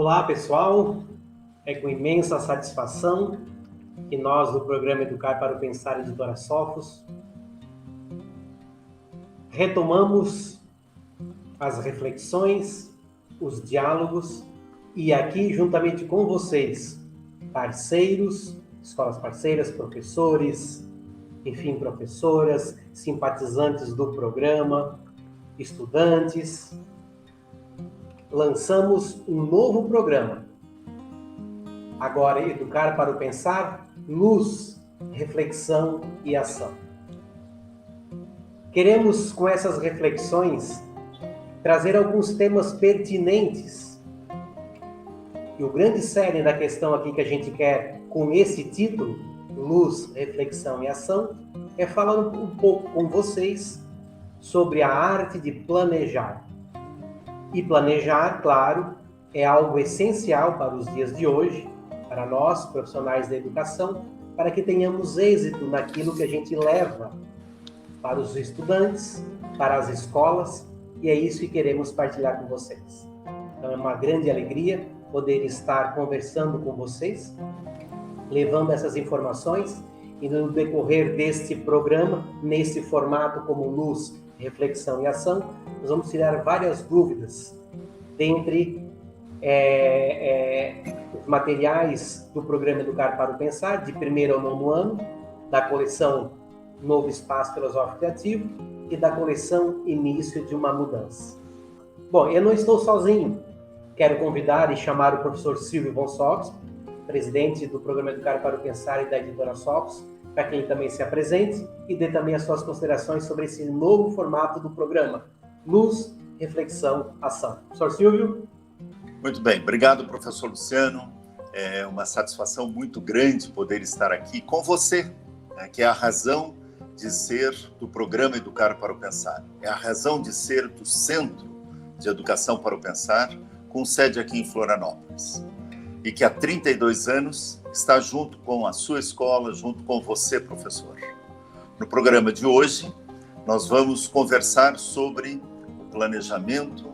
Olá, pessoal. É com imensa satisfação que nós, do programa Educar para o Pensar, Editora Sophos, retomamos as reflexões, os diálogos e aqui, juntamente com vocês, parceiros, escolas parceiras, professores, enfim, professoras, simpatizantes do programa, estudantes, lançamos um novo programa. Agora, Educar para o Pensar, luz, reflexão e ação. Queremos, com essas reflexões, trazer alguns temas pertinentes. E o grande cerne da questão aqui que a gente quer, com esse título, Luz, Reflexão e Ação, é falar um pouco com vocês sobre a arte de planejar. E planejar, claro, é algo essencial para os dias de hoje, para nós, profissionais da educação, para que tenhamos êxito naquilo que a gente leva para os estudantes, para as escolas, e é isso que queremos partilhar com vocês. Então é uma grande alegria poder estar conversando com vocês, levando essas informações, e no decorrer deste programa, nesse formato como luz, reflexão e ação, nós vamos tirar várias dúvidas dentre os materiais do programa Educar para o Pensar, de 1º ao 9º ano, da coleção Novo Espaço Filosófico Criativo e da coleção Início de uma Mudança. Bom, eu não estou sozinho. Quero convidar e chamar o professor Silvio Bonsops, presidente do programa Educar para o Pensar e da Editora Sophos, para que ele também se apresente e dê também as suas considerações sobre esse novo formato do programa, Luz, Reflexão, Ação. Professor Silvio? Muito bem, obrigado, professor Luciano. É uma satisfação muito grande poder estar aqui com você, né, que é a razão de ser do programa Educar para o Pensar. É a razão de ser do Centro de Educação para o Pensar, com sede aqui em Florianópolis. E que há 32 anos está junto com a sua escola, junto com você, professor. No programa de hoje, nós vamos conversar sobre o planejamento,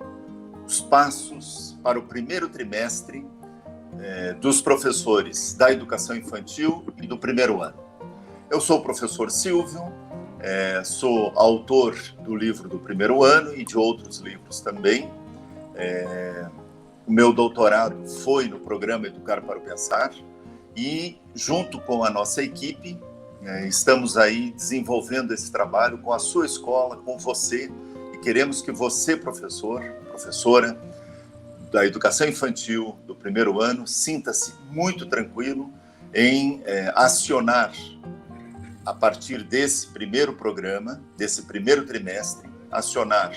os passos para o primeiro trimestre dos professores da educação infantil e do 1º ano. Eu sou o professor Silvio, sou autor do livro do 1º ano e de outros livros também. O meu doutorado foi no programa Educar para o Pensar e, junto com a nossa equipe, estamos aí desenvolvendo esse trabalho com a sua escola, com você, e queremos que você, professor, professora da educação infantil do 1º ano, sinta-se muito tranquilo em acionar, a partir desse primeiro programa, desse primeiro trimestre, acionar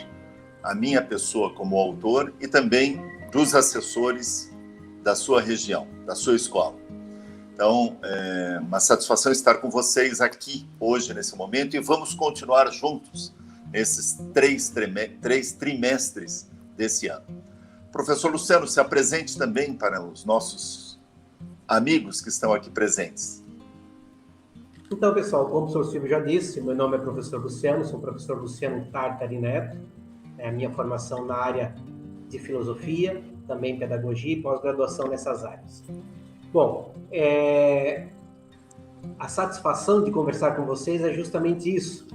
a minha pessoa como autor e também dos assessores da sua região, da sua escola. Então, é uma satisfação estar com vocês aqui hoje, nesse momento, e vamos continuar juntos nesses três trimestres desse ano. Professor Luciano, se apresente também para os nossos amigos que estão aqui presentes. Então, pessoal, como o professor Silvio já disse, meu nome é professor Luciano, sou o professor Luciano Tartari Neto, é a minha formação na área de filosofia, também pedagogia e pós-graduação nessas áreas. Bom, a satisfação de conversar com vocês é justamente isso,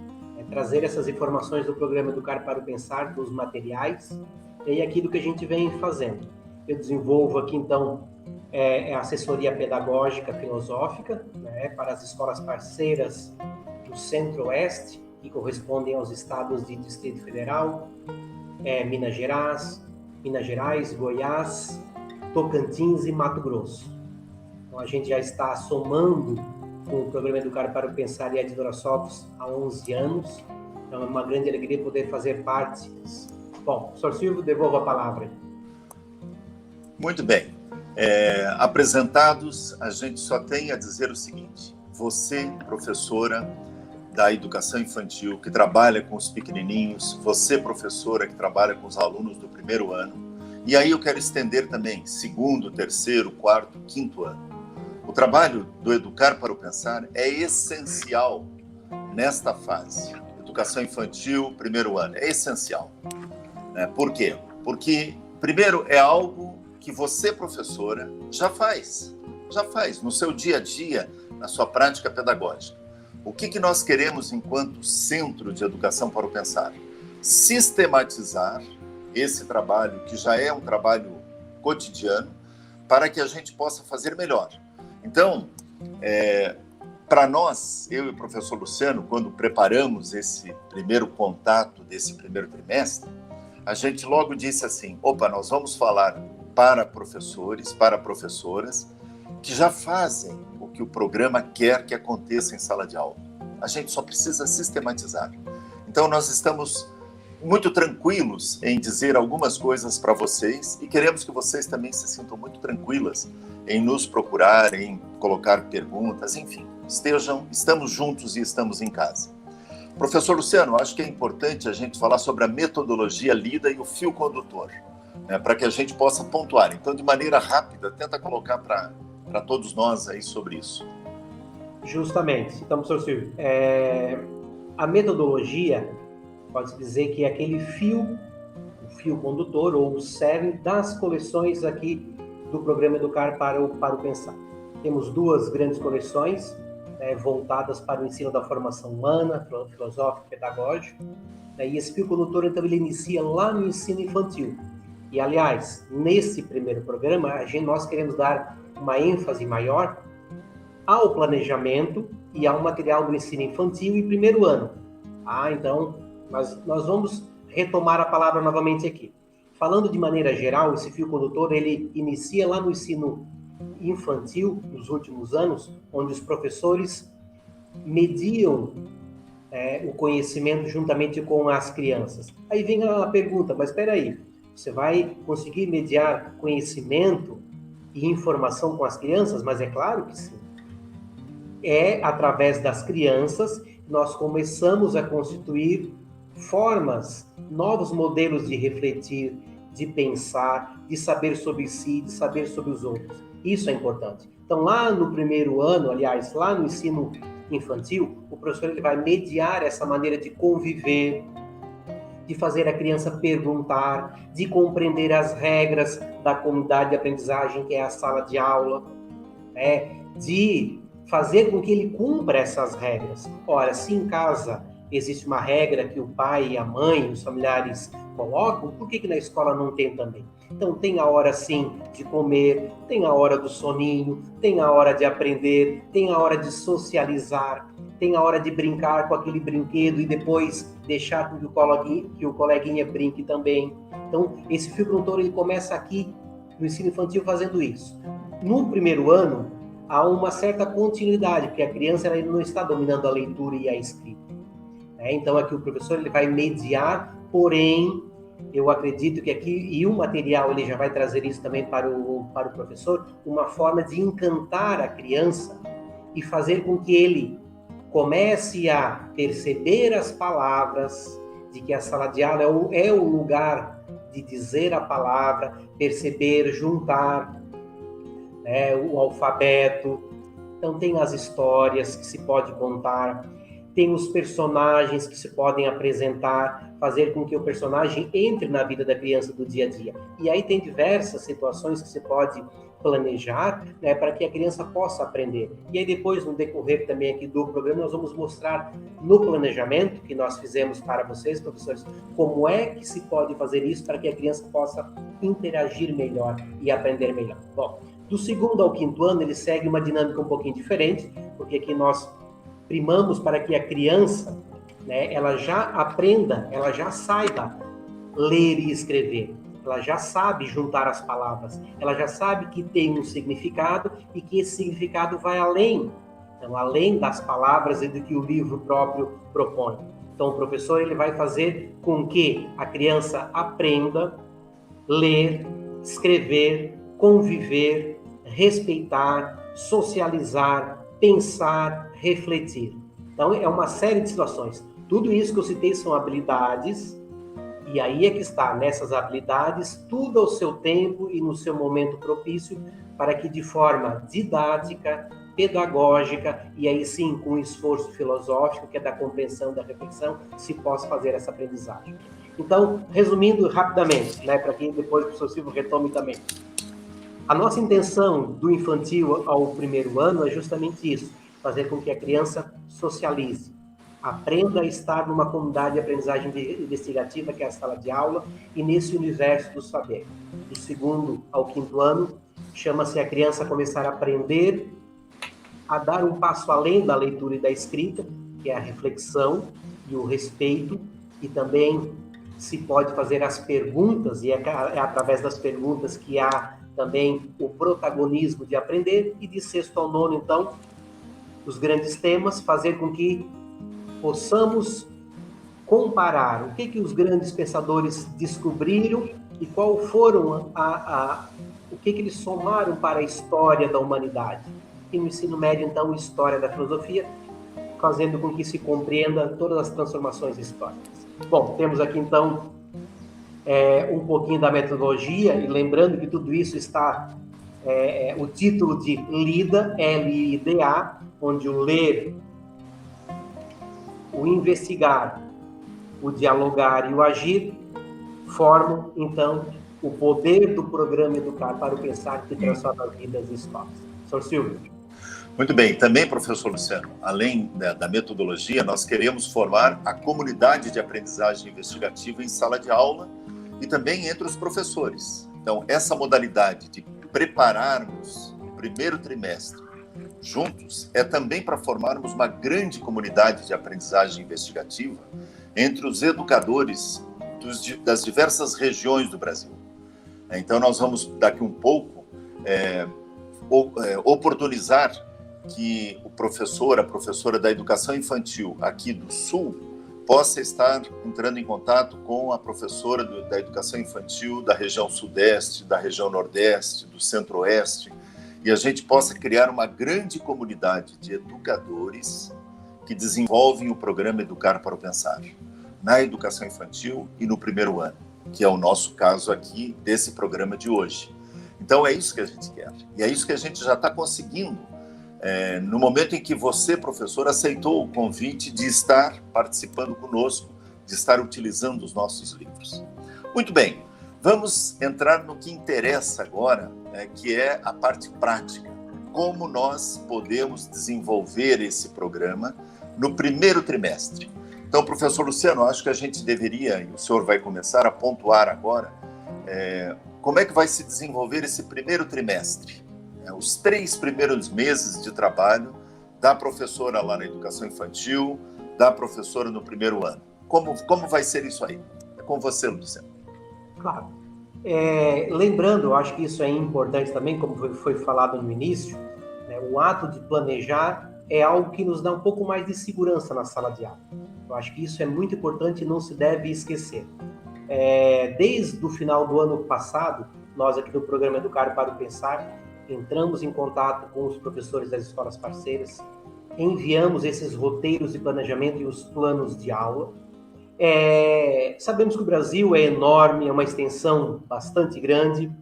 trazer essas informações do programa Educar para o Pensar, dos materiais, e aquilo que a gente vem fazendo. Eu desenvolvo aqui, então, a assessoria pedagógica filosófica, né, para as escolas parceiras do Centro-Oeste, que correspondem aos estados de Distrito Federal, Minas Gerais, Goiás, Tocantins e Mato Grosso. Então, a gente já está somando com o programa Educar para o Pensar e a Editora Sophos há 11 anos. Então, é uma grande alegria poder fazer parte disso. Bom, professor Silvio, devolvo a palavra. Muito bem. Apresentados, a gente só tem a dizer o seguinte: você, professora da educação infantil, que trabalha com os pequenininhos, você, professora, que trabalha com os alunos do 1º ano, e aí eu quero estender também 2º, 3º, 4º, 5º ano. O trabalho do Educar para o Pensar é essencial nesta fase. Educação infantil, 1º ano, é essencial. Por quê? Porque, primeiro, é algo que você, professora, já faz no seu dia a dia, na sua prática pedagógica. O que nós queremos enquanto Centro de Educação para o Pensar? Sistematizar esse trabalho, que já é um trabalho cotidiano, para que a gente possa fazer melhor. Então, para nós, eu e o professor Luciano, quando preparamos esse primeiro contato desse primeiro trimestre, a gente logo disse assim, nós vamos falar para professores, para professoras, que já fazem o que o programa quer que aconteça em sala de aula. A gente só precisa sistematizar. Então, nós estamos muito tranquilos em dizer algumas coisas para vocês e queremos que vocês também se sintam muito tranquilas em nos procurar, em colocar perguntas, enfim, estamos juntos e estamos em casa. Professor Luciano, acho que é importante a gente falar sobre a metodologia lida e o fio condutor, né, para que a gente possa pontuar. Então, de maneira rápida, tenta colocar para todos nós aí sobre isso. Justamente. Então, professor Silvio, a metodologia pode-se dizer que é aquele o fio condutor ou o cerne das coleções aqui do programa Educar para o Pensar. Temos duas grandes coleções voltadas para o ensino da formação humana, filosófico e pedagógico. E esse fio condutor, então, ele inicia lá no ensino infantil. E, aliás, nesse primeiro programa, nós queremos dar uma ênfase maior ao planejamento e ao material do ensino infantil e primeiro ano. Então, nós vamos retomar a palavra novamente aqui. Falando de maneira geral, esse fio condutor, ele inicia lá no ensino infantil, nos últimos anos, onde os professores mediam o conhecimento juntamente com as crianças. Aí vem a pergunta, mas espera aí, você vai conseguir mediar conhecimento e informação com as crianças? Mas é claro que sim. É através das crianças que nós começamos a constituir formas, novos modelos de refletir, de pensar, de saber sobre si, de saber sobre os outros. Isso é importante. Então, lá no primeiro ano, aliás, lá no ensino infantil, o professor ele vai mediar essa maneira de conviver, de fazer a criança perguntar, de compreender as regras da comunidade de aprendizagem, que é a sala de aula, de fazer com que ele cumpra essas regras. Ora, se em casa existe uma regra que o pai, a mãe, os familiares colocam, por que na escola não tem também? Então, tem a hora, sim, de comer, tem a hora do soninho, tem a hora de aprender, tem a hora de socializar, tem a hora de brincar com aquele brinquedo e depois deixar que o coleguinha brinque também. Então, esse fio condutor, ele começa aqui no ensino infantil fazendo isso. No primeiro ano, há uma certa continuidade, porque a criança ela não está dominando a leitura e a escrita. Então, aqui o professor ele vai mediar, porém, eu acredito que aqui, e o material ele já vai trazer isso também para o professor, uma forma de encantar a criança e fazer com que ele comece a perceber as palavras, de que a sala de aula é o lugar de dizer a palavra, perceber, juntar o alfabeto. Então, tem as histórias que se pode contar, tem os personagens que se podem apresentar, fazer com que o personagem entre na vida da criança do dia a dia. E aí tem diversas situações que se pode planejar, para que a criança possa aprender. E aí depois, no decorrer também aqui do programa, nós vamos mostrar no planejamento que nós fizemos para vocês, professores, como é que se pode fazer isso para que a criança possa interagir melhor e aprender melhor. Bom, do segundo ao quinto ano, ele segue uma dinâmica um pouquinho diferente, porque aqui nós primamos para que a criança, ela já aprenda, ela já saiba ler e escrever. Ela já sabe juntar as palavras. Ela já sabe que tem um significado e que esse significado vai além. Então, além das palavras e do que o livro próprio propõe. Então, o professor ele vai fazer com que a criança aprenda ler, escrever, conviver, respeitar, socializar, pensar, refletir. Então, é uma série de situações. Tudo isso que eu citei são habilidades, e aí é que está, nessas habilidades, tudo ao seu tempo e no seu momento propício, para que de forma didática, pedagógica, e aí sim com esforço filosófico, que é da compreensão, da reflexão, se possa fazer essa aprendizagem. Então, resumindo rapidamente, para que depois o professor Silvio retome também. A nossa intenção do infantil ao primeiro ano é justamente isso, fazer com que a criança socialize, aprenda a estar numa comunidade de aprendizagem investigativa, que é a sala de aula, e nesse universo do saber. Do segundo ao quinto ano, chama-se a criança começar a aprender a dar um passo além da leitura e da escrita, que é a reflexão e o respeito, e também se pode fazer as perguntas, e é através das perguntas que há também o protagonismo de aprender, e de sexto ao nono, então, os grandes temas, fazer com que possamos comparar o que os grandes pensadores descobriram e qual foram o que eles somaram para a história da humanidade. E no ensino médio, então, história da filosofia, fazendo com que se compreenda todas as transformações históricas. Bom, temos aqui, então, um pouquinho da metodologia, e lembrando que tudo isso está, o título de LIDA, L-I-D-A, onde o ler, o investigar, o dialogar e o agir formam, então, o poder do programa Educar para o Pensar, que transforma as vidas e escolas. Sr. Silvio. Muito bem. Também, professor Luciano, além da metodologia, nós queremos formar a comunidade de aprendizagem investigativa em sala de aula e também entre os professores. Então, essa modalidade de prepararmos o primeiro trimestre juntos é também para formarmos uma grande comunidade de aprendizagem investigativa entre os educadores das diversas regiões do Brasil. Então, nós vamos, daqui um pouco, oportunizar que o professor, a professora da educação infantil aqui do Sul possa estar entrando em contato com a professora da educação infantil da região Sudeste, da região Nordeste, do Centro-Oeste, e a gente possa criar uma grande comunidade de educadores que desenvolvem o programa Educar para o Pensar, na educação infantil e no primeiro ano, que é o nosso caso aqui desse programa de hoje. Então é isso que a gente quer, e é isso que a gente já está conseguindo no momento em que você, professor, aceitou o convite de estar participando conosco, de estar utilizando os nossos livros. Muito bem, vamos entrar no que interessa agora, que é a parte prática. Como nós podemos desenvolver esse programa no primeiro trimestre? Então, professor Luciano, acho que a gente deveria, e o senhor vai começar a pontuar agora, como é que vai se desenvolver esse primeiro trimestre? Os 3 primeiros meses de trabalho da professora lá na educação infantil, da professora no primeiro ano. Como vai ser isso aí? É com você, Luciano. Claro. Lembrando, eu acho que isso é importante também, como foi falado no início, né, o ato de planejar é algo que nos dá um pouco mais de segurança na sala de aula. Eu acho que isso é muito importante e não se deve esquecer. Desde o final do ano passado, nós aqui do programa Educar para o Pensar, entramos em contato com os professores das escolas parceiras, enviamos esses roteiros de planejamento e os planos de aula. Sabemos que o Brasil é enorme, é uma extensão bastante grande,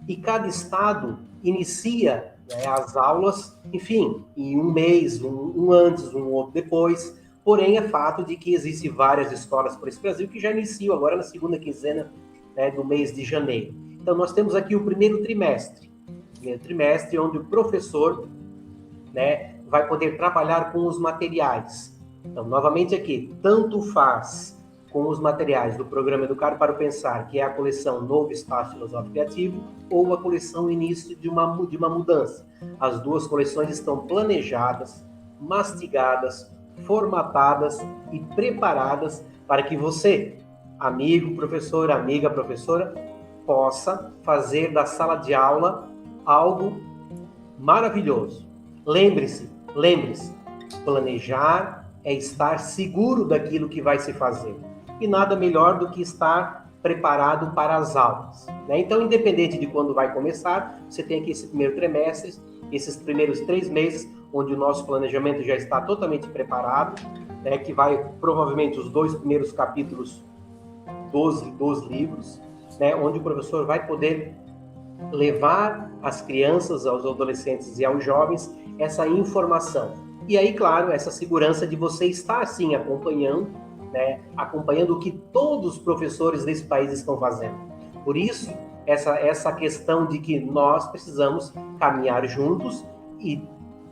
e cada estado inicia, né, as aulas, enfim, em um mês, um antes, um outro depois. Porém, é fato de que existem várias escolas por esse Brasil que já iniciam agora na segunda quinzena, né, do mês de janeiro. Então, nós temos aqui o primeiro trimestre, onde o professor, né, vai poder trabalhar com os materiais. Então, novamente aqui, tanto faz com os materiais do programa Educar para o Pensar, que é a coleção Novo Espaço Filosófico Criativo, ou a coleção Início de uma Mudança. As duas coleções estão planejadas, mastigadas, formatadas e preparadas para que você, amigo professor, amiga professora, possa fazer da sala de aula algo maravilhoso. Lembre-se, planejar é estar seguro daquilo que vai se fazer. E nada melhor do que estar preparado para as aulas, né? Então, independente de quando vai começar, você tem aqui esse primeiro trimestre, esses primeiros 3 meses, onde o nosso planejamento já está totalmente preparado, né? Que vai, provavelmente, os 2 primeiros capítulos dos livros, né? Onde o professor vai poder levar às crianças, aos adolescentes e aos jovens essa informação. E aí, claro, essa segurança de você estar, sim, acompanhando, né, acompanhando o que todos os professores desse país estão fazendo. Por isso, essa questão de que nós precisamos caminhar juntos e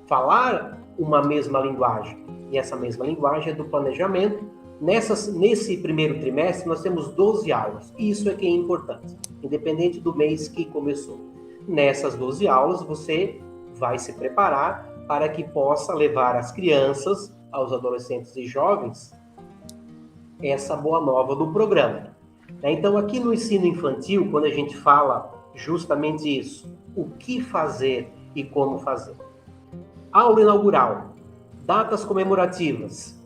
falar uma mesma linguagem. E essa mesma linguagem é do planejamento. Nesse primeiro trimestre, nós temos 12 aulas. Isso é que é importante, independente do mês que começou. Nessas 12 aulas, você vai se preparar para que possa levar às crianças, aos adolescentes e jovens, essa boa nova do programa. Então, aqui no ensino infantil, quando a gente fala justamente isso, o que fazer e como fazer. Aula inaugural, datas comemorativas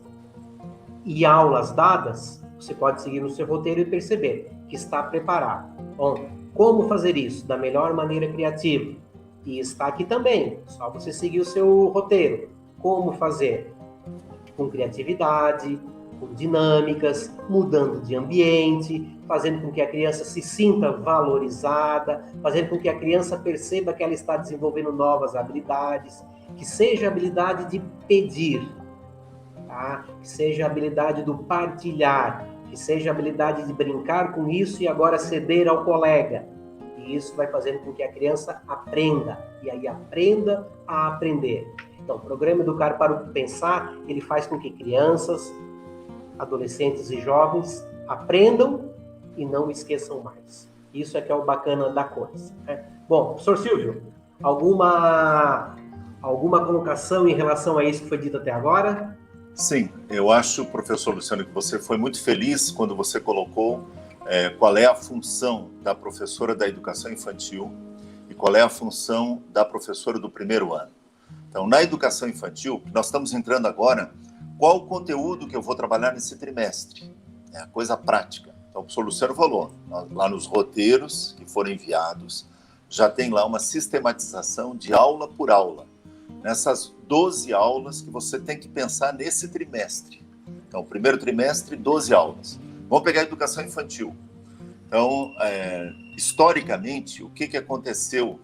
e aulas dadas, você pode seguir no seu roteiro e perceber que está preparado. Bom, como fazer isso da melhor maneira criativa? E está aqui também, só você seguir o seu roteiro. Como fazer? Com criatividade, com dinâmicas, mudando de ambiente, fazendo com que a criança se sinta valorizada, fazendo com que a criança perceba que ela está desenvolvendo novas habilidades, que seja a habilidade de pedir, tá? Que seja a habilidade do partilhar, que seja a habilidade de brincar com isso e agora ceder ao colega. E isso vai fazendo com que a criança aprenda, e aí aprenda a aprender. Então, o programa Educar para o Pensar, ele faz com que crianças, adolescentes e jovens aprendam e não esqueçam mais. Isso é que é o bacana da coisa, né? Bom, professor Silvio, alguma colocação em relação a isso que foi dito até agora? Sim, eu acho, professor Luciano, que você foi muito feliz quando você colocou qual é a função da professora da educação infantil e qual é a função da professora do primeiro ano. Então, na educação infantil, nós estamos entrando agora, qual o conteúdo que eu vou trabalhar nesse trimestre? É a coisa prática. Então, o professor Luciano falou, lá nos roteiros que foram enviados, já tem lá uma sistematização de aula por aula, nessas 12 aulas que você tem que pensar nesse trimestre. Então, primeiro trimestre, 12 aulas. Vamos pegar a educação infantil. Então, historicamente, o que aconteceu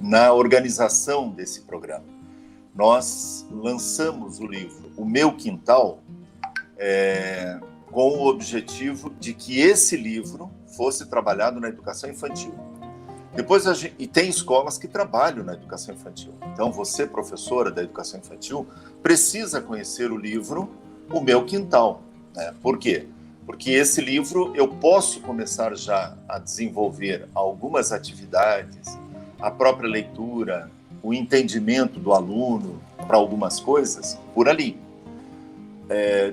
na organização desse programa? Nós lançamos o livro O Meu Quintal com o objetivo de que esse livro fosse trabalhado na educação infantil. Depois, e tem escolas que trabalham na educação infantil. Então, você, professora da educação infantil, precisa conhecer o livro O Meu Quintal. Né? Por quê? Porque esse livro eu posso começar já a desenvolver algumas atividades, a própria leitura, o entendimento do aluno para algumas coisas por ali.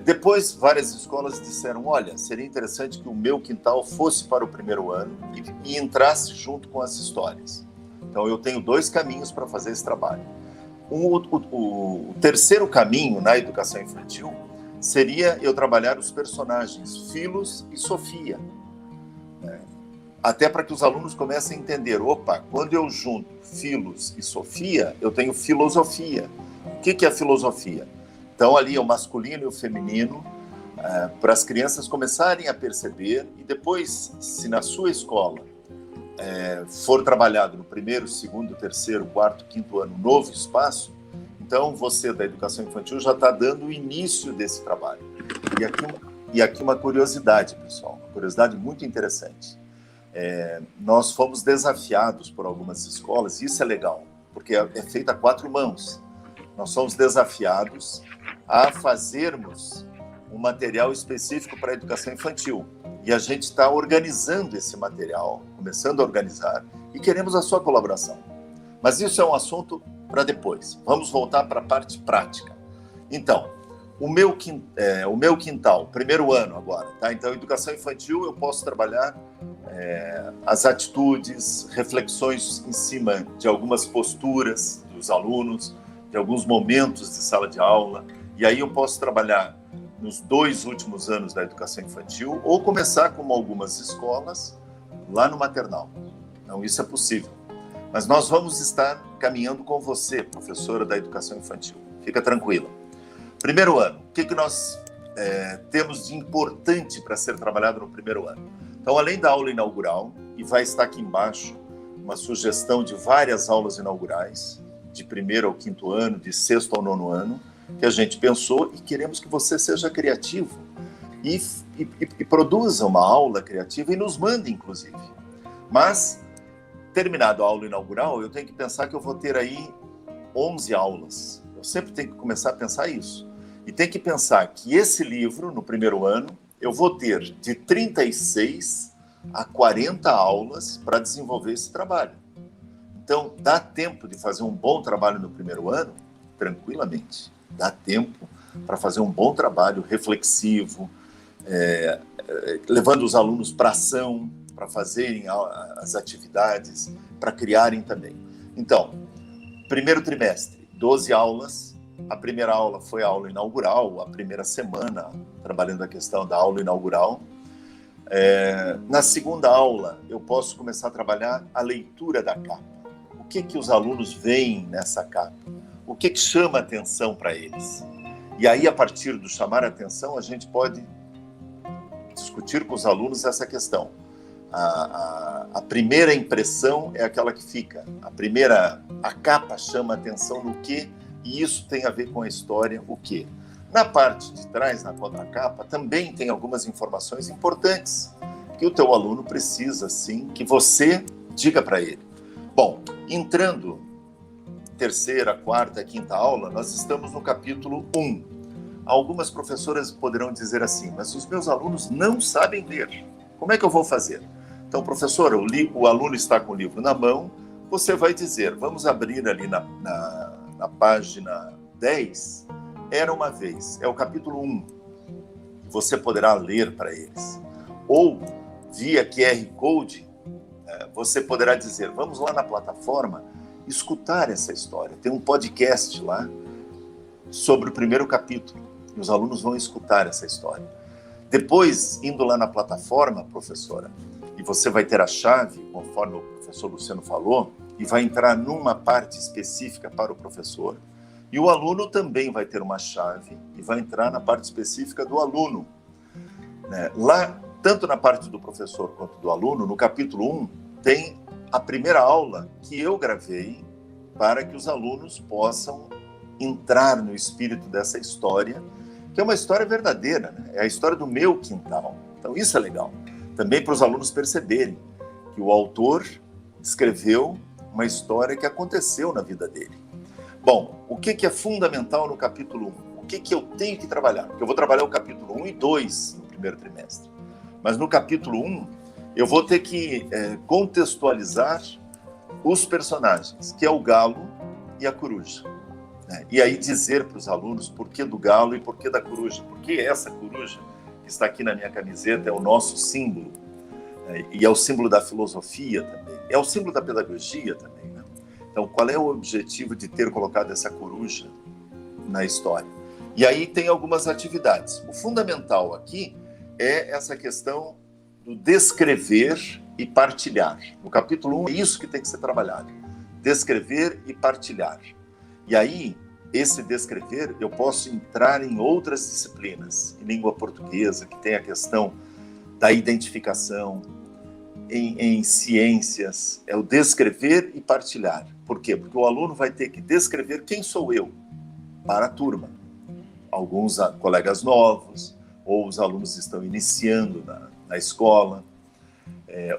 Depois, várias escolas disseram, olha, seria interessante que o Meu Quintal fosse para o primeiro ano e entrasse junto com as histórias. Então, eu tenho 2 caminhos para fazer esse trabalho. O terceiro caminho na educação infantil seria eu trabalhar os personagens Filos e Sofia. Até para que os alunos comecem a entender, opa, quando eu junto Filos e Sofia, eu tenho filosofia. O que é filosofia? Então, ali é o masculino e o feminino, para as crianças começarem a perceber, e depois, se na sua escola for trabalhado no primeiro, segundo, terceiro, quarto, quinto ano, novo espaço, então você da educação infantil já está dando o início desse trabalho. E aqui uma curiosidade, pessoal, uma curiosidade muito interessante. Nós fomos desafiados por algumas escolas, e isso é legal, porque é feito a 4 mãos. Nós somos desafiados a fazermos um material específico para a educação infantil. E a gente está organizando esse material, começando a organizar, e queremos a sua colaboração. Mas isso é um assunto para depois. Vamos voltar para a parte prática. Então, o meu quintal, primeiro ano agora, tá? Então, educação infantil, eu posso trabalhar as atitudes, reflexões em cima de algumas posturas dos alunos, de alguns momentos de sala de aula, e aí eu posso trabalhar nos 2 últimos anos da educação infantil, ou começar, como algumas escolas, lá no maternal. Então, isso é possível. Mas nós vamos estar caminhando com você, professora da educação infantil. Fica tranquila. Primeiro ano, o que nós temos de importante para ser trabalhado no primeiro ano? Então, além da aula inaugural, e vai estar aqui embaixo uma sugestão de várias aulas inaugurais, de 1º ao 5º ano, de 6º ao 9º ano, que a gente pensou, e queremos que você seja criativo e produza uma aula criativa e nos mande, inclusive. Mas, terminado a aula inaugural, eu tenho que pensar que eu vou ter aí 11 aulas. Eu sempre tenho que começar a pensar isso. E tem que pensar que esse livro, no primeiro ano, eu vou ter de 36 a 40 aulas para desenvolver esse trabalho. Então, dá tempo de fazer um bom trabalho no primeiro ano? Tranquilamente. Dá tempo para fazer um bom trabalho reflexivo, levando os alunos para ação, para fazerem as atividades, para criarem também. Então, primeiro trimestre, 12 aulas. A primeira aula foi a aula inaugural, a primeira semana, trabalhando a questão da aula inaugural. Na segunda aula, eu posso começar a trabalhar a leitura da capa. O que os alunos veem nessa capa? O que chama atenção para eles? E aí, a partir do chamar a atenção, a gente pode discutir com os alunos essa questão. A primeira impressão é aquela que fica. A capa chama atenção no quê? E isso tem a ver com a história, o quê? Na parte de trás, na contracapa, também tem algumas informações importantes que o teu aluno precisa, sim, que você diga para ele. Bom, entrando terceira, quarta, quinta aula, nós estamos no capítulo 1. Algumas professoras poderão dizer assim, mas os meus alunos não sabem ler. Como é que eu vou fazer? Então, professora, o aluno está com o livro na mão, você vai dizer, vamos abrir ali na página 10, Era uma Vez, é o capítulo 1. Você poderá ler para eles. Ou, via QR Code, você poderá dizer, vamos lá na plataforma, escutar essa história. Tem um podcast lá sobre o primeiro capítulo. E os alunos vão escutar essa história. Depois, indo lá na plataforma, professora, e você vai ter a chave, conforme o professor Luciano falou, e vai entrar numa parte específica para o professor. E o aluno também vai ter uma chave e vai entrar na parte específica do aluno. Lá, tanto na parte do professor quanto do aluno, no capítulo 1, tem a primeira aula que eu gravei para que os alunos possam entrar no espírito dessa história, que é uma história verdadeira, né? É a história do meu quintal. Então isso é legal. Também para os alunos perceberem que o autor escreveu uma história que aconteceu na vida dele. Bom, o que é fundamental no capítulo 1? O que eu tenho que trabalhar? Porque eu vou trabalhar o capítulo 1 e 2 no primeiro trimestre. Mas no capítulo 1, eu vou ter que contextualizar os personagens, que é o galo e a coruja. E aí dizer para os alunos por que do galo e por que da coruja. Porque essa coruja que está aqui na minha camiseta é o nosso símbolo. E é o símbolo da filosofia também. É o símbolo da pedagogia também. Né? Então, qual é o objetivo de ter colocado essa coruja na história? E aí tem algumas atividades. O fundamental aqui é essa questão do descrever e partilhar. No capítulo 1 é isso que tem que ser trabalhado. Descrever e partilhar. E aí, esse descrever, eu posso entrar em outras disciplinas, em língua portuguesa, que tem a questão da identificação, em ciências, é o descrever e partilhar. Por quê? Porque o aluno vai ter que descrever quem sou eu para a turma. Alguns colegas novos, ou os alunos estão iniciando na escola,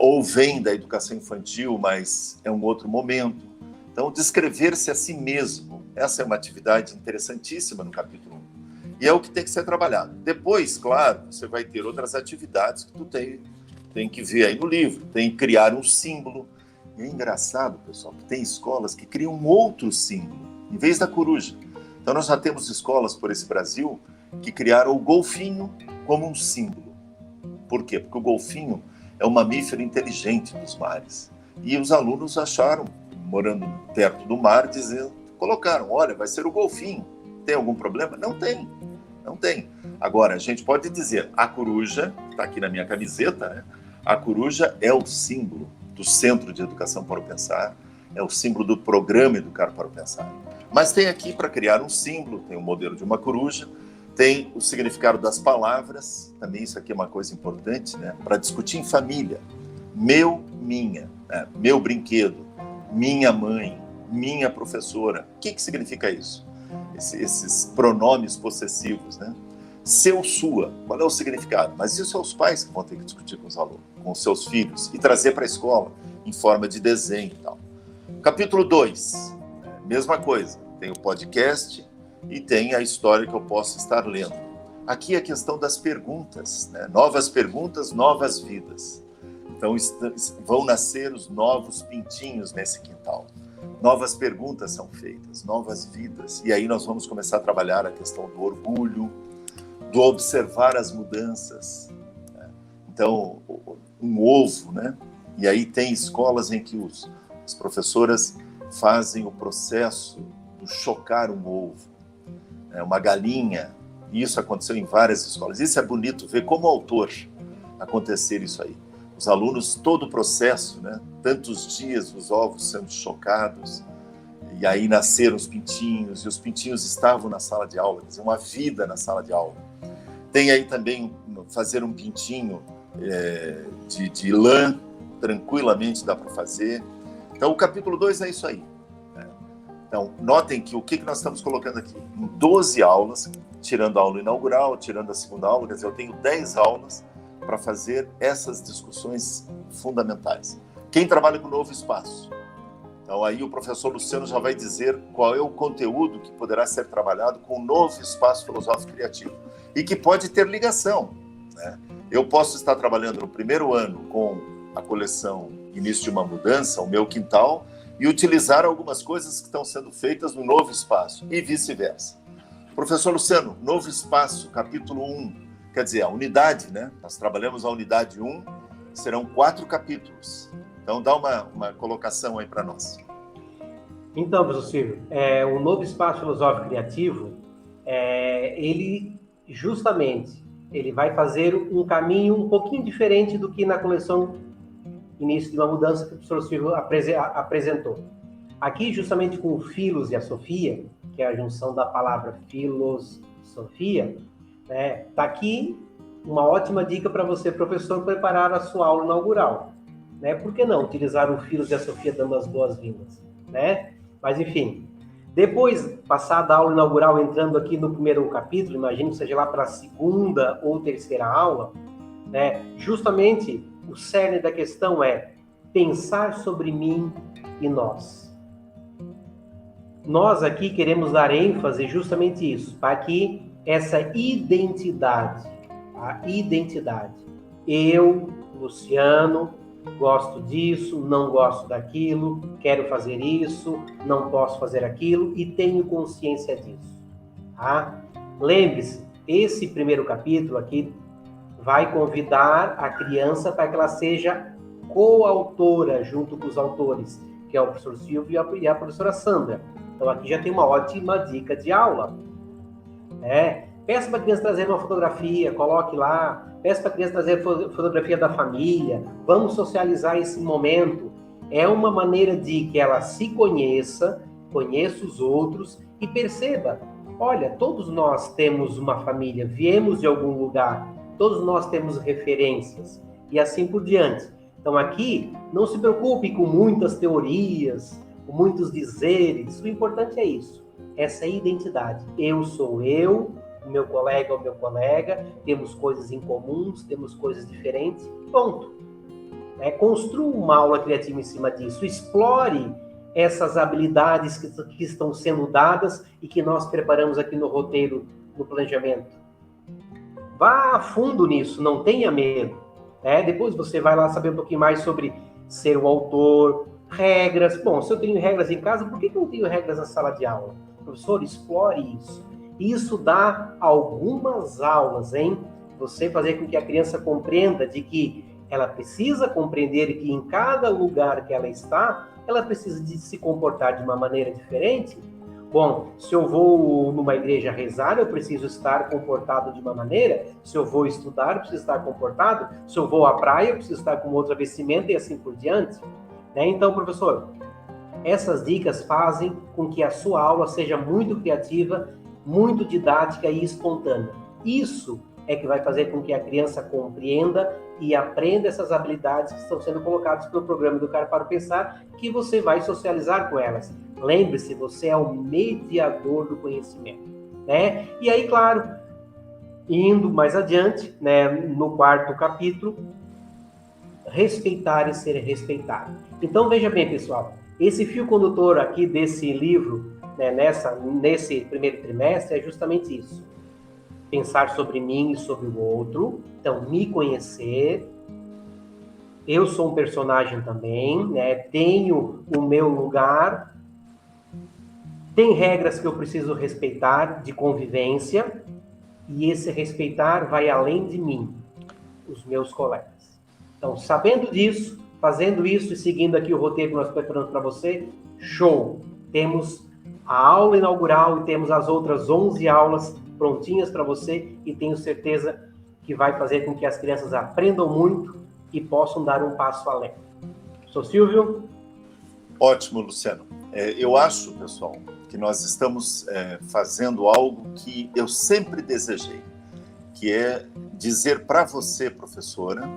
ou vêm da educação infantil, mas é um outro momento. Então, descrever-se a si mesmo, essa é uma atividade interessantíssima no capítulo 1. E é o que tem que ser trabalhado. Depois, claro, você vai ter outras atividades que tu tem que ver aí no livro. Tem que criar um símbolo. E é engraçado, pessoal, que tem escolas que criam um outro símbolo, em vez da coruja. Então, nós já temos escolas por esse Brasil que criaram o golfinho como um símbolo. Por quê? Porque o golfinho é um mamífero inteligente dos mares. E os alunos acharam, morando perto do mar, colocaram, olha, vai ser o golfinho. Tem algum problema? Não tem. Agora, a gente pode dizer, a coruja, está aqui na minha camiseta, né? A coruja é o símbolo do Centro de Educação para o Pensar, é o símbolo do programa Educar para o Pensar. Mas tem aqui, para criar um símbolo, tem o modelo de uma coruja, tem o significado das palavras, também isso aqui é uma coisa importante, né? Para discutir em família. Meu, minha, né? Meu brinquedo, minha mãe, minha professora. O que significa isso? Esses pronomes possessivos, né? Seu, sua, qual é o significado? Mas isso é os pais que vão ter que discutir com os alunos, com os seus filhos, e trazer para a escola. em forma de desenho e tal. Capítulo 2, mesma coisa. Tem o podcast e tem a história que eu posso estar lendo. Aqui é a questão das perguntas, né? Novas perguntas, novas vidas. Então vão nascer os novos pintinhos nesse quintal. Novas perguntas são feitas, novas vidas. E aí nós vamos começar a trabalhar a questão do orgulho, do observar as mudanças. Né? Então, um ovo, né? E aí tem escolas em que as professoras fazem o processo do chocar um ovo, né? Uma galinha. E isso aconteceu em várias escolas. Isso é bonito ver como autor acontecer isso aí. Os alunos, todo o processo, né? Tantos dias os ovos sendo chocados, e aí nasceram os pintinhos, e os pintinhos estavam na sala de aula, quer dizer, uma vida na sala de aula. Tem aí também fazer um pintinho de lã, tranquilamente dá para fazer. Então, o capítulo 2 é isso aí. Né? Então, notem que o que nós estamos colocando aqui? Em 12 aulas, tirando a aula inaugural, tirando a segunda aula, quer dizer, eu tenho 10 aulas para fazer essas discussões fundamentais. Quem trabalha com Novo Espaço? Então, aí o professor Luciano já vai dizer qual é o conteúdo que poderá ser trabalhado com o Novo Espaço Filosófico Criativo e que pode ter ligação. Né? Eu posso estar trabalhando no primeiro ano com a coleção Início de uma Mudança, o meu quintal, e utilizar algumas coisas que estão sendo feitas no Novo Espaço e vice-versa. Professor Luciano, Novo Espaço, capítulo 1, quer dizer, a unidade, né? Nós trabalhamos a unidade 1, serão 4 capítulos. Então, dá uma colocação aí para nós. Então, professor Silvio, o Novo Espaço Filosófico Criativo, ele justamente, ele vai fazer um caminho um pouquinho diferente do que na coleção Início de uma Mudança que o professor Silvio apresentou. Aqui, justamente com o Filos e a Sofia, que é a junção da palavra filosofia, tá aqui uma ótima dica para você, professor, preparar a sua aula inaugural. Né? Por que não utilizar o Filos e a Sofia dando as boas-vindas? Né? Mas, enfim, depois, passada a aula inaugural, entrando aqui no primeiro capítulo, imagino que seja lá para a segunda ou terceira aula, né? Justamente o cerne da questão é pensar sobre mim e nós. Nós aqui queremos dar ênfase justamente isso, para que essa identidade, a identidade. Eu, Luciano, gosto disso, não gosto daquilo, quero fazer isso, não posso fazer aquilo e tenho consciência disso. Tá? Lembre-se, esse primeiro capítulo aqui vai convidar a criança para que ela seja coautora junto com os autores, que é o professor Silvio e a professora Sandra. Então aqui já tem uma ótima dica de aula. Peça para a criança trazer uma fotografia, coloque lá. Peça para a criança trazer fotografia da família. Vamos socializar esse momento. É uma maneira de que ela se conheça, conheça os outros e perceba, olha, todos nós temos uma família, viemos de algum lugar, todos nós temos referências e assim por diante. Então aqui, não se preocupe com muitas teorias, com muitos dizeres, o importante é isso, essa identidade. Eu sou eu, o meu colega é o meu colega, temos coisas em comuns, temos coisas diferentes, ponto. Construa uma aula criativa em cima disso, explore essas habilidades que estão sendo dadas e que nós preparamos aqui no roteiro, no planejamento. Vá a fundo nisso, não tenha medo. Depois você vai lá saber um pouquinho mais sobre ser o autor, regras. Bom, se eu tenho regras em casa, por que eu não tenho regras na sala de aula? Professor, explore isso. Isso dá algumas aulas, hein? Você fazer com que a criança compreenda de que ela precisa compreender que em cada lugar que ela está, ela precisa de se comportar de uma maneira diferente. Bom, se eu vou numa igreja rezar, eu preciso estar comportado de uma maneira. Se eu vou estudar, eu preciso estar comportado. Se eu vou à praia, eu preciso estar com outra vestimenta e assim por diante. Então, professor, essas dicas fazem com que a sua aula seja muito criativa, muito didática e espontânea. Isso é que vai fazer com que a criança compreenda e aprenda essas habilidades que estão sendo colocadas pelo programa Educar para o Pensar, que você vai socializar com elas. Lembre-se, você é o mediador do conhecimento. E aí, claro, indo mais adiante, no quarto capítulo, respeitar e ser respeitado. Então, veja bem, pessoal, esse fio condutor aqui desse livro, né, nesse primeiro trimestre, é justamente isso. Pensar sobre mim e sobre o outro, então, me conhecer. Eu sou um personagem também, né? Tenho o meu lugar, tem regras que eu preciso respeitar de convivência, e esse respeitar vai além de mim, os meus colegas. Então, sabendo disso, fazendo isso e seguindo aqui o roteiro que nós preparamos para você, show! Temos a aula inaugural e temos as outras 11 aulas prontinhas para você, e tenho certeza que vai fazer com que as crianças aprendam muito e possam dar um passo além. Sou Silvio? Ótimo, Luciano. Eu acho, pessoal, que nós estamos fazendo algo que eu sempre desejei, que é dizer para você, professora,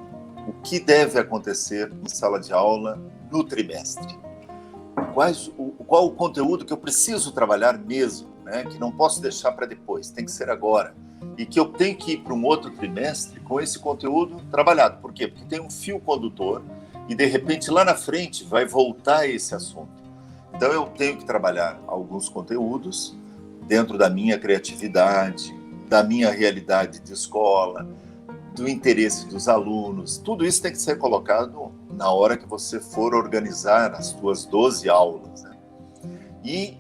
o que deve acontecer em sala de aula no trimestre. Qual o conteúdo que eu preciso trabalhar mesmo, né? Que não posso deixar para depois, tem que ser agora. E que eu tenho que ir para um outro trimestre com esse conteúdo trabalhado. Por quê? Porque tem um fio condutor e, de repente, lá na frente vai voltar esse assunto. Então, eu tenho que trabalhar alguns conteúdos dentro da minha criatividade, da minha realidade de escola, do interesse dos alunos. Tudo isso tem que ser colocado na hora que você for organizar as suas 12 aulas, né? E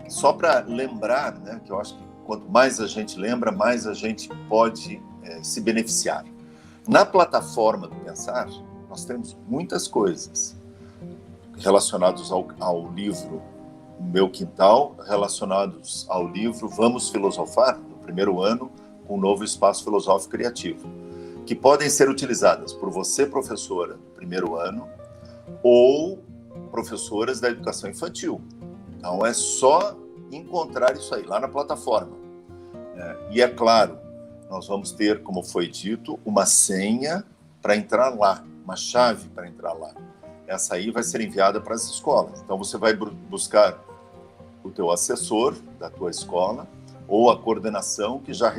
só para lembrar, né, que eu acho que quanto mais a gente lembra, mais a gente pode se beneficiar. Na plataforma do Pensar, nós temos muitas coisas relacionadas ao livro Meu Quintal, relacionados ao livro Vamos Filosofar, no primeiro ano, com o novo espaço filosófico criativo, que podem ser utilizadas por você, professora do primeiro ano, ou professoras da educação infantil. Então, é só encontrar isso aí, lá na plataforma. E é claro, nós vamos ter, como foi dito, uma senha para entrar lá, uma chave para entrar lá. Essa aí vai ser enviada para as escolas. Então, você vai buscar o teu assessor da tua escola ou a coordenação que já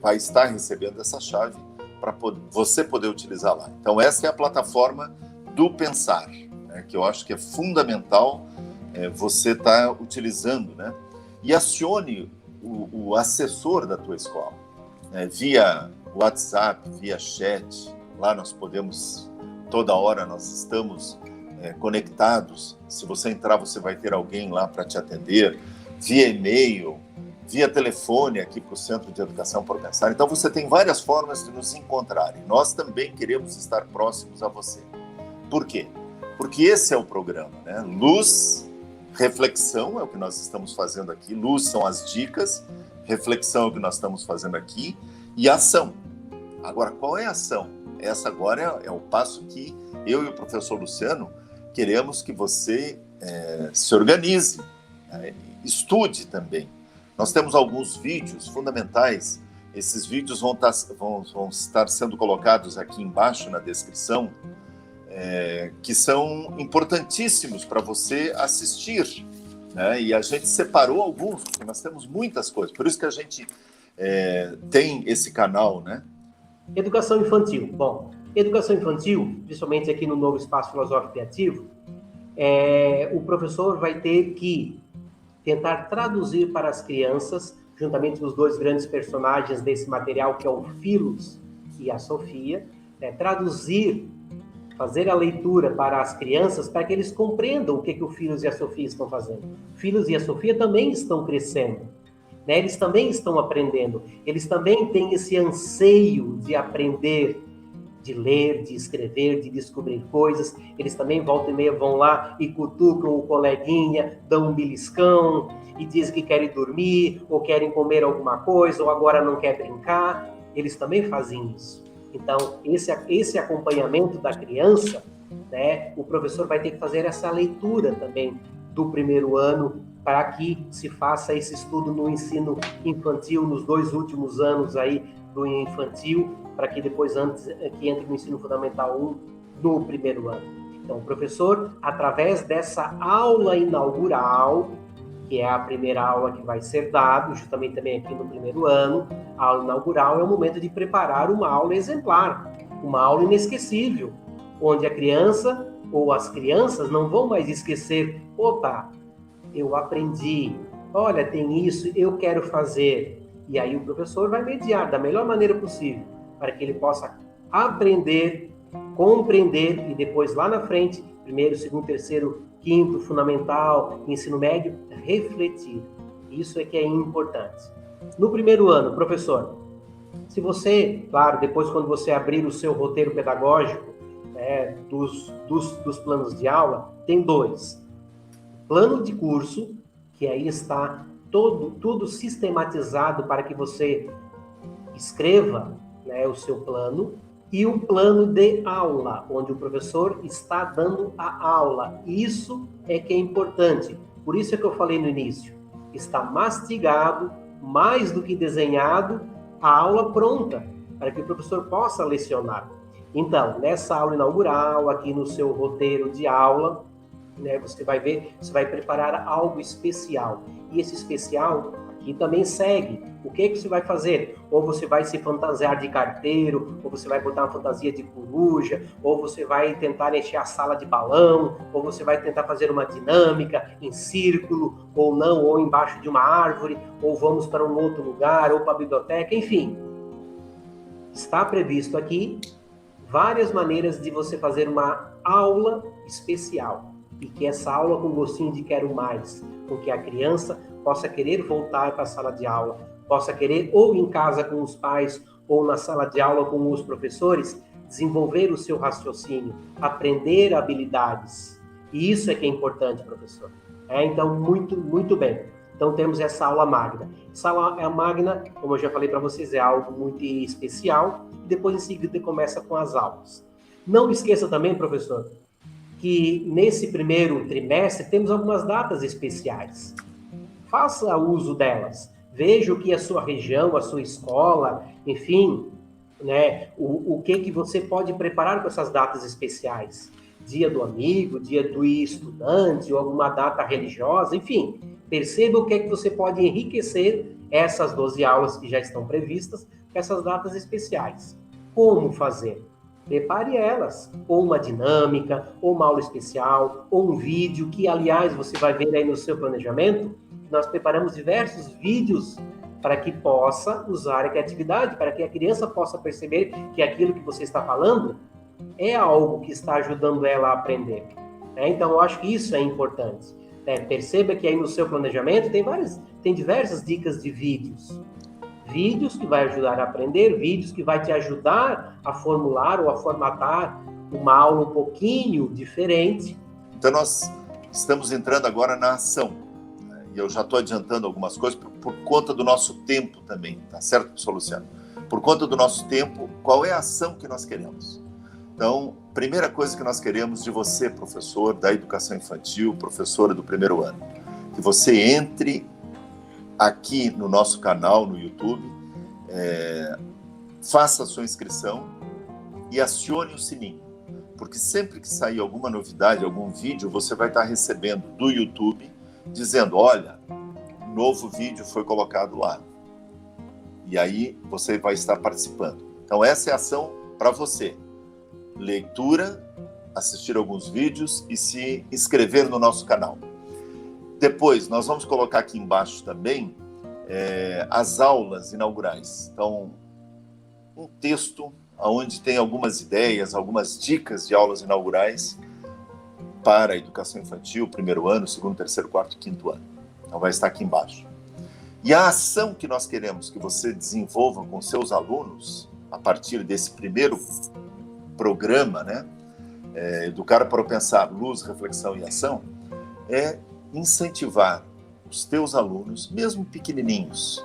vai estar recebendo essa chave para você poder utilizar lá. Então, essa é a plataforma do Pensar, né, que eu acho que é fundamental você estar utilizando, né? E acione o assessor da tua escola, né, via WhatsApp, via chat. Lá nós podemos, toda hora nós estamos conectados. Se você entrar, você vai ter alguém lá para te atender, via e-mail, via telefone aqui para o Centro de Educação para o Pensar. Então, você tem várias formas de nos encontrar. E nós também queremos estar próximos a você. Por quê? Porque esse é o programa, né? Luz, reflexão é o que nós estamos fazendo aqui. Luz são as dicas, reflexão é o que nós estamos fazendo aqui, e ação. Agora, qual é a ação? Essa agora é o passo que eu e o professor Luciano queremos que você se organize, né? Estude também. Nós temos alguns vídeos fundamentais. Esses vídeos vão estar sendo colocados aqui embaixo na descrição, que são importantíssimos para você assistir, né? E a gente separou alguns, porque nós temos muitas coisas. Por isso que a gente tem esse canal, né? Educação infantil. Bom, educação infantil, principalmente aqui no novo Espaço Filosófico Criativo, o professor vai ter que tentar traduzir para as crianças, juntamente com os dois grandes personagens desse material, que é o Filos e a Sofia, traduzir, fazer a leitura para as crianças, para que eles compreendam o que o Filos e a Sofia estão fazendo. Filos e a Sofia também estão crescendo, né? Eles também estão aprendendo, eles também têm esse anseio de aprender, de ler, de escrever, de descobrir coisas. Eles também, volta e meia, vão lá e cutucam o coleguinha, dão um beliscão e dizem que querem dormir, ou querem comer alguma coisa, ou agora não quer brincar. Eles também fazem isso. Então, esse acompanhamento da criança, né, o professor vai ter que fazer essa leitura também do primeiro ano, para que se faça esse estudo no ensino infantil, nos 2 últimos anos aí do infantil, para que depois que entre no ensino fundamental 1 no primeiro ano. Então, o professor, através dessa aula inaugural, que é a primeira aula que vai ser dada, justamente também aqui no primeiro ano, a aula inaugural é o momento de preparar uma aula exemplar, uma aula inesquecível, onde a criança ou as crianças não vão mais esquecer, opa, eu aprendi, olha, tem isso, eu quero fazer. E aí o professor vai mediar da melhor maneira possível, para que ele possa aprender, compreender e depois lá na frente, primeiro, segundo, terceiro, quinto, fundamental, ensino médio, refletir. Isso é que é importante. No primeiro ano, professor, se você, claro, depois quando você abrir o seu roteiro pedagógico, dos planos de aula, tem 2. Plano de curso, que aí está tudo sistematizado para que você escreva, né, o seu plano, e o plano de aula, onde o professor está dando a aula. Isso é que é importante. Por isso é que eu falei no início. Está mastigado, mais do que desenhado, a aula pronta, para que o professor possa lecionar. Então, nessa aula inaugural, aqui no seu roteiro de aula, né, você vai ver, você vai preparar algo especial. E esse especial aqui também segue. O que você vai fazer? Ou você vai se fantasiar de carteiro, ou você vai botar uma fantasia de coruja, ou você vai tentar encher a sala de balão, ou você vai tentar fazer uma dinâmica em círculo, ou não, ou embaixo de uma árvore, ou vamos para um outro lugar, ou para a biblioteca, enfim. Está previsto aqui várias maneiras de você fazer uma aula especial. E que essa aula com gostinho de quero mais, com que a criança possa querer voltar para a sala de aula, possa querer, ou em casa com os pais, ou na sala de aula com os professores, desenvolver o seu raciocínio, aprender habilidades. E isso é que é importante, professor. Então, muito, muito bem. Então, temos essa aula magna. Essa aula magna, como eu já falei para vocês, é algo muito especial. E depois, em seguida, começa com as aulas. Não esqueça também, professor, que nesse primeiro trimestre temos algumas datas especiais. Faça uso delas. Veja o que a sua região, a sua escola, enfim, né, o que você pode preparar com essas datas especiais. Dia do amigo, dia do estudante, ou alguma data religiosa, enfim. Perceba o que você pode enriquecer essas 12 aulas que já estão previstas com essas datas especiais. Como fazer? Prepare elas, ou uma dinâmica, ou uma aula especial, ou um vídeo, que, aliás, você vai ver aí no seu planejamento, nós preparamos diversos vídeos para que possa usar a criatividade, para que a criança possa perceber que aquilo que você está falando é algo que está ajudando ela a aprender. Então, eu acho que isso é importante. Perceba que aí no seu planejamento tem diversas dicas de vídeos. Vídeos que vai ajudar a aprender, vídeos que vai te ajudar a formular ou a formatar uma aula um pouquinho diferente. Então, nós estamos entrando agora na ação. E eu já estou adiantando algumas coisas por conta do nosso tempo também, tá certo, professor Luciano? Por conta do nosso tempo, qual é a ação que nós queremos? Então, primeira coisa que nós queremos de você, professor da educação infantil, professora do primeiro ano, que você entre aqui no nosso canal no YouTube, faça a sua inscrição e acione o sininho, porque sempre que sair alguma novidade, algum vídeo, você vai estar recebendo do YouTube dizendo, olha, novo vídeo foi colocado lá. E aí você vai estar participando. Então essa é a ação para você. Leitura, assistir alguns vídeos e se inscrever no nosso canal. Depois, nós vamos colocar aqui embaixo também as aulas inaugurais. Então, um texto onde tem algumas ideias, algumas dicas de aulas inaugurais para a educação infantil, primeiro ano, segundo, terceiro, quarto e quinto ano. Então, vai estar aqui embaixo. E a ação que nós queremos que você desenvolva com seus alunos, a partir desse primeiro programa, né? Educar para o Pensar, Luz, Reflexão e Ação, é incentivar os teus alunos, mesmo pequenininhos,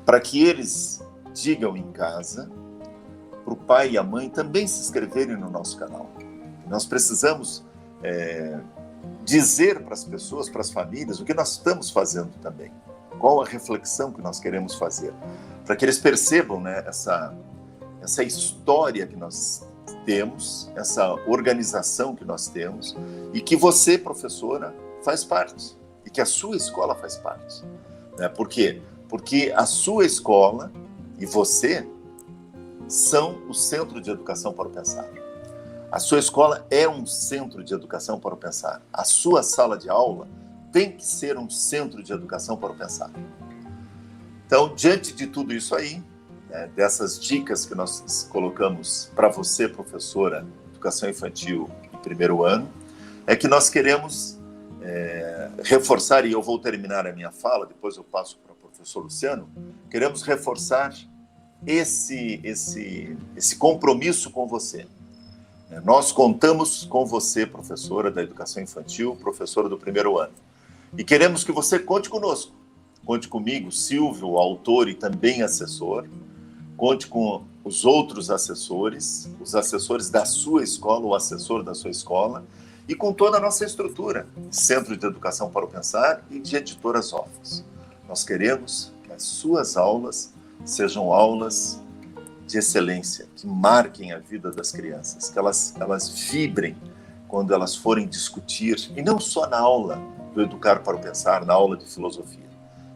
para que eles digam em casa, para o pai e a mãe também se inscreverem no nosso canal. Nós precisamos dizer para as pessoas, para as famílias, o que nós estamos fazendo também. Qual a reflexão que nós queremos fazer. Para que eles percebam, né, essa história que nós temos, essa organização que nós temos, e que você, professora, faz parte. E que a sua escola faz parte. Né? Por quê? Porque a sua escola e você são o centro de educação para o pensar. A sua escola é um centro de educação para o pensar. A sua sala de aula tem que ser um centro de educação para o pensar. Então, diante de tudo isso aí, dessas dicas que nós colocamos para você, professora de educação infantil de primeiro ano, é que nós queremos reforçar, e eu vou terminar a minha fala, depois eu passo para o professor Luciano, queremos reforçar esse compromisso com você. Nós contamos com você, professora da educação infantil, professora do primeiro ano, e queremos que você conte conosco. Conte comigo, Silvio, autor e também assessor. Conte com os outros assessores, os assessores da sua escola, o assessor da sua escola, e com toda a nossa estrutura, Centro de Educação para o Pensar e de Editoras Órfãos. Nós queremos que as suas aulas sejam aulas de excelência, que marquem a vida das crianças, que elas vibrem quando elas forem discutir, e não só na aula do Educar para o Pensar, na aula de filosofia,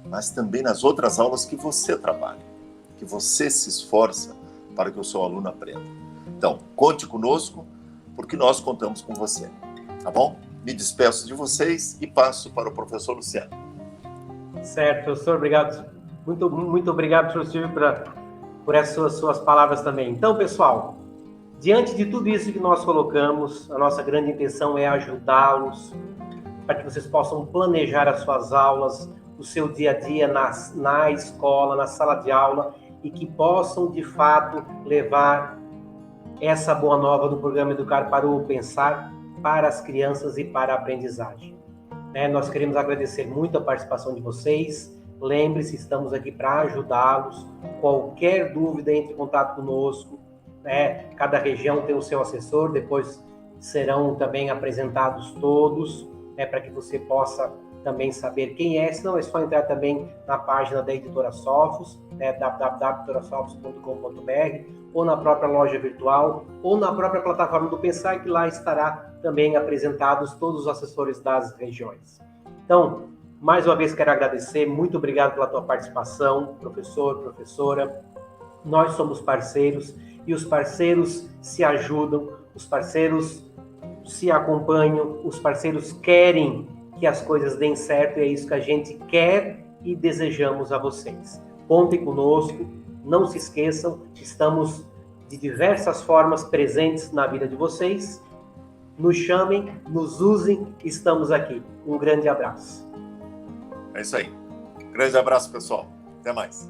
mas também nas outras aulas que você trabalha, que você se esforça para que o seu aluno aprenda. Então, conte conosco, porque nós contamos com você, tá bom? Me despeço de vocês e passo para o professor Luciano. Certo, professor, obrigado. Muito obrigado, professor Silvio, por essas suas palavras também. Então, pessoal, diante de tudo isso que nós colocamos, a nossa grande intenção é ajudá-los para que vocês possam planejar as suas aulas, o seu dia a dia na escola, na sala de aula, e que possam, de fato, levar essa boa nova do programa Educar para o Pensar para as crianças e para a aprendizagem. Nós queremos agradecer muito a participação de vocês. Lembre-se, estamos aqui para ajudá-los. Qualquer dúvida, entre em contato conosco. Cada região tem o seu assessor, depois serão também apresentados todos, para que você possa também saber quem é. Se não, é só entrar também na página da Editora Sofos, www.editorasofos.com.br, ou na própria loja virtual, ou na própria plataforma do Pensar, que lá estará também apresentados todos os assessores das regiões. Então, mais uma vez quero agradecer, muito obrigado pela tua participação, professor, professora. Nós somos parceiros, e os parceiros se ajudam, os parceiros se acompanham, os parceiros querem que as coisas deem certo, e é isso que a gente quer e desejamos a vocês. Contem conosco, não se esqueçam, estamos de diversas formas presentes na vida de vocês. Nos chamem, nos usem, estamos aqui. Um grande abraço. É isso aí. Grande abraço, pessoal. Até mais.